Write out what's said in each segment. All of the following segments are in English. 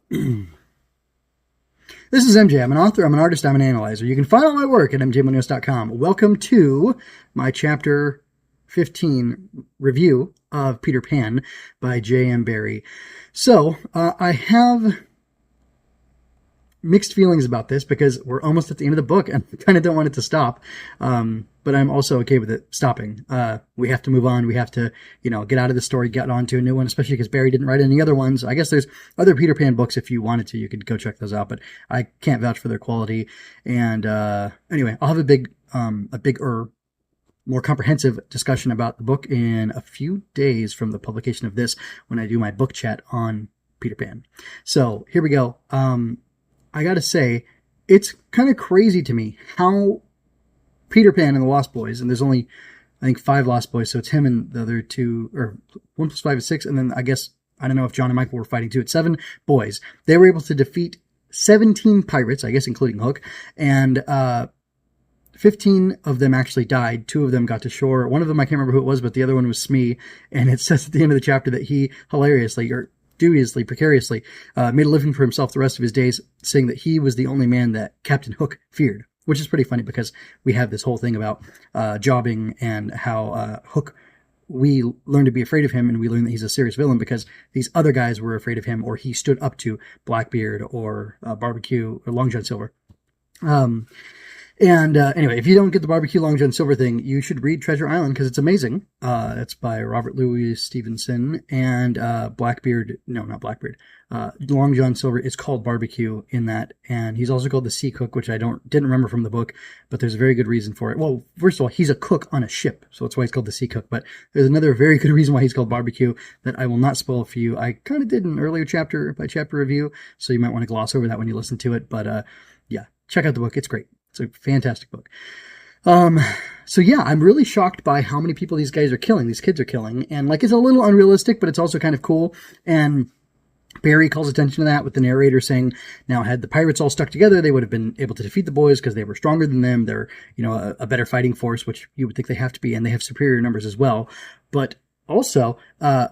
This is MJ. I'm an author, I'm an artist, I'm an analyzer. You can find all my work at mjmunoz.com. Welcome to my chapter 15 review of Peter Pan by J.M. Barrie. So, I have mixed feelings about this because we're almost at the end of the book and I kind of don't want it to stop. But I'm also okay with it stopping. We have to move on. We have to, get out of the story, get on to a new one, especially because Barrie didn't write any other ones. I guess there's other Peter Pan books. If you wanted to, you could go check those out, but I can't vouch for their quality. And, anyway, I'll have a bigger, more comprehensive discussion about the book in a few days from the publication of this when I do my book chat on Peter Pan. So here we go. I gotta say, it's kind of crazy to me how Peter Pan and the Lost Boys, and there's only, I think, 5 Lost Boys, so it's him and the other 2, or 1 plus 5 is 6, and then I guess, I don't know if John and Michael were fighting too, it's 7 boys. They were able to defeat 17 pirates, I guess including Hook, and 15 of them actually died. 2 of them got to shore. One of them, I can't remember who it was, but the other one was Smee, and it says at the end of the chapter that he hilariously, or dubiously, precariously, made a living for himself the rest of his days, saying that he was the only man that Captain Hook feared. Which is pretty funny because we have this whole thing about jobbing and how Hook, we learn to be afraid of him and we learn that he's a serious villain because these other guys were afraid of him or he stood up to Blackbeard or Barbecue or Long John Silver. Anyway, if you don't get the Barbecue Long John Silver thing, you should read Treasure Island because it's amazing. It's by Robert Louis Stevenson and Blackbeard. No, not Blackbeard. Long John Silver is called Barbecue in that, and he's also called the Sea Cook, which I didn't remember from the book, but there's a very good reason for it. Well, first of all, he's a cook on a ship, so that's why he's called the Sea Cook. But there's another very good reason why he's called Barbecue that I will not spoil for you. I kind of did an earlier chapter by chapter review, so you might want to gloss over that when you listen to it. But yeah, check out the book; it's great. It's a fantastic book. So yeah, I'm really shocked by how many people these guys are killing, these kids are killing. And it's a little unrealistic, but it's also kind of cool. And Barrie calls attention to that with the narrator saying, now had the pirates all stuck together, they would have been able to defeat the boys because they were stronger than them. They're, a better fighting force, which you would think they have to be. And they have superior numbers as well. But also,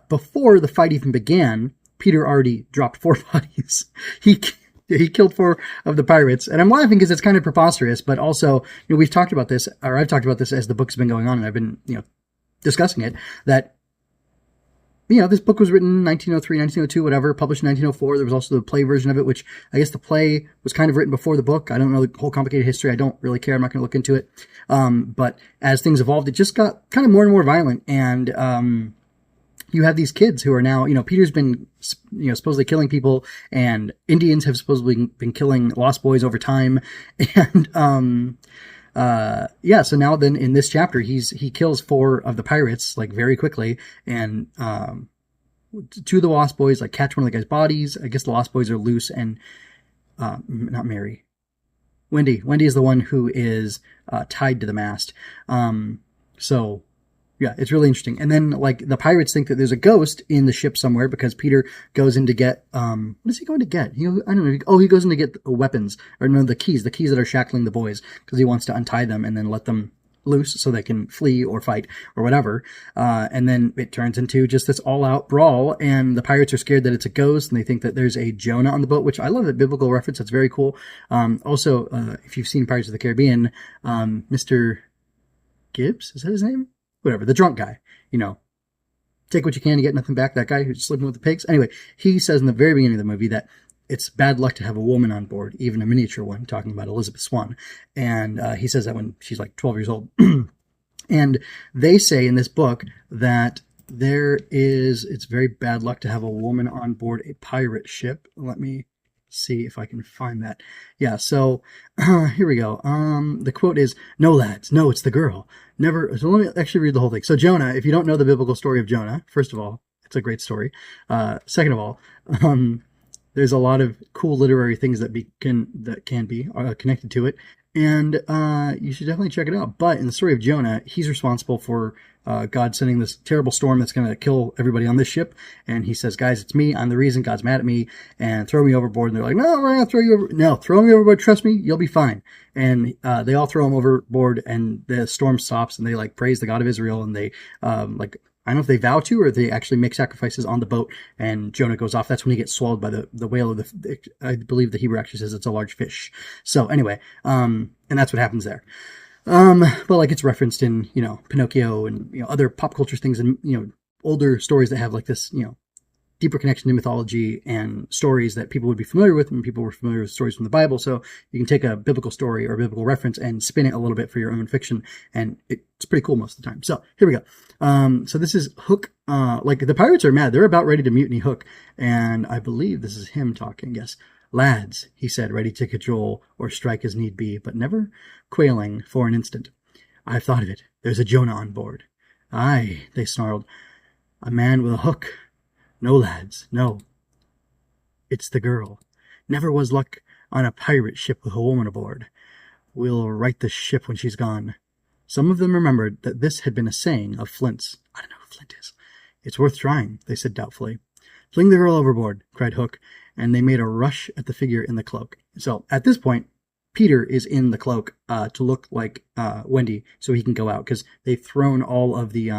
before the fight even began, Peter already dropped 4 bodies. He killed 4 of the pirates. And I'm laughing because it's kind of preposterous, but also, we've talked about this, or I've talked about this as the book's been going on and I've been, discussing it, that, this book was written in 1903, 1902, whatever, published in 1904. There was also the play version of it, which I guess the play was kind of written before the book. I don't know the whole complicated history. I don't really care. I'm not going to look into it. But as things evolved, it just got kind of more and more violent. And, you have these kids who are now, Peter's been, supposedly killing people, and Indians have supposedly been killing Lost Boys over time. And, so now then in this chapter, he kills 4 of the pirates, very quickly, and, 2 of the Lost Boys, catch one of the guy's bodies. I guess the Lost Boys are loose and, not Mary. Wendy. Wendy is the one who is, tied to the mast. Yeah, it's really interesting. And then, the pirates think that there's a ghost in the ship somewhere because Peter goes in to get, what is he going to get? I don't know. He goes in to get weapons, or no, the keys that are shackling the boys because he wants to untie them and then let them loose so they can flee or fight or whatever. And then it turns into just this all-out brawl, and the pirates are scared that it's a ghost, and they think that there's a Jonah on the boat, which I love that biblical reference. That's very cool. Also, if you've seen Pirates of the Caribbean, Mr. Gibbs, is that his name? Whatever, the drunk guy, take what you can and get nothing back. That guy who's sleeping with the pigs. Anyway, he says in the very beginning of the movie that it's bad luck to have a woman on board, even a miniature one, talking about Elizabeth Swann. And he says that when she's 12 years old. And they say in this book that it's very bad luck to have a woman on board a pirate ship. Let me see if I can find that. Yeah, so here we go. The quote is, "No, lads, no, it's the girl. Never." So let me actually read the whole thing. So Jonah, if you don't know the biblical story of Jonah, first of all, it's a great story. Second of all, there's a lot of cool literary things that can be connected to it, and you should definitely check it out. But in the story of Jonah, he's responsible for God sending this terrible storm that's going to kill everybody on this ship. And he says, "Guys, it's me. I'm the reason. God's mad at me and throw me overboard." And they're like, "No, we're going to throw you over. No, throw me overboard. Trust me, you'll be fine." And they all throw him overboard, and the storm stops, and they praise the God of Israel, and they I don't know if they vow to or they actually make sacrifices on the boat, and Jonah goes off. That's when he gets swallowed by the whale. I believe the Hebrew actually says it's a large fish. So anyway, and that's what happens there. But like it's referenced in, Pinocchio and, other pop culture things and, older stories that have like this, deeper connection to mythology and stories that people would be familiar with, and people were familiar with stories from the Bible. So you can take a biblical story or a biblical reference and spin it a little bit for your own fiction, and it's pretty cool most of the time. So here we go. So this is Hook. Like the pirates are mad; they're about ready to mutiny Hook, and I believe this is him talking. Yes. Lads, he said, ready to cajole or strike as need be, but never quailing for an instant. I've thought of it. There's a Jonah on board. Aye, they snarled. A man with a hook. No, lads, no. It's the girl. Never was luck on a pirate ship with a woman aboard. We'll right the ship when she's gone. Some of them remembered that this had been a saying of Flint's. I don't know who Flint is. It's worth trying, they said doubtfully. Fling the girl overboard, cried Hook, and they made a rush at the figure in the cloak. So at this point, Peter is in the cloak to look like Wendy, so he can go out because they've thrown all of the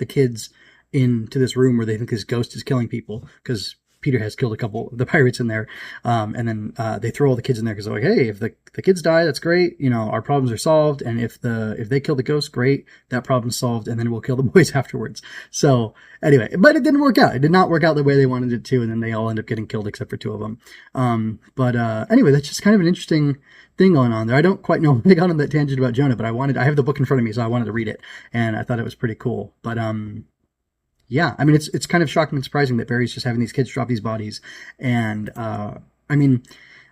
kids into this room where they think this ghost is killing people because Peter has killed a couple of the pirates in there. And then they throw all the kids in there because they're like, hey, if the kids die, that's great. Our problems are solved. And if they kill the ghost, great. That problem's solved. And then we'll kill the boys afterwards. So anyway, but it didn't work out. It did not work out the way they wanted it to. And then they all end up getting killed except for two of them. But anyway, that's just kind of an interesting thing going on there. I don't quite know what I got on that tangent about Jonah, but I have the book in front of me, so I wanted to read it. And I thought it was pretty cool. But, yeah, I mean, it's kind of shocking and surprising that Barry's just having these kids drop these bodies. And, I mean,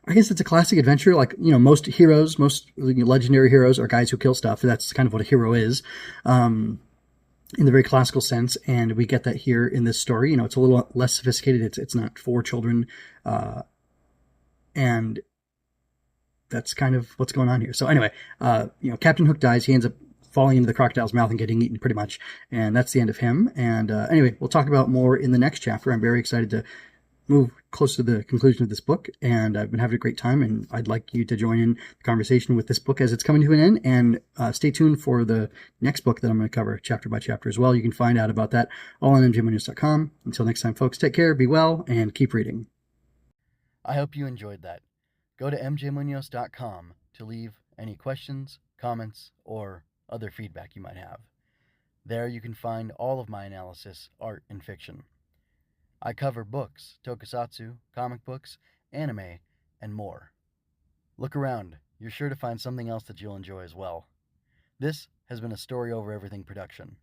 I guess it's a classic adventure. Like, most heroes, most legendary heroes are guys who kill stuff. That's kind of what a hero is, in the very classical sense. And we get that here in this story. It's a little less sophisticated. It's not for children. And that's kind of what's going on here. So anyway, Captain Hook dies. He ends up falling into the crocodile's mouth and getting eaten pretty much. And that's the end of him. And anyway, we'll talk about more in the next chapter. I'm very excited to move close to the conclusion of this book. And I've been having a great time. And I'd like you to join in the conversation with this book as it's coming to an end. And stay tuned for the next book that I'm going to cover chapter by chapter as well. You can find out about that all on mjmunoz.com. Until next time, folks, take care, be well, and keep reading. I hope you enjoyed that. Go to mjmunoz.com to leave any questions, comments, or other feedback you might have. There you can find all of my analysis, art, and fiction. I cover books, tokusatsu, comic books, anime, and more. Look around. You're sure to find something else that you'll enjoy as well. This has been a Story Over Everything production.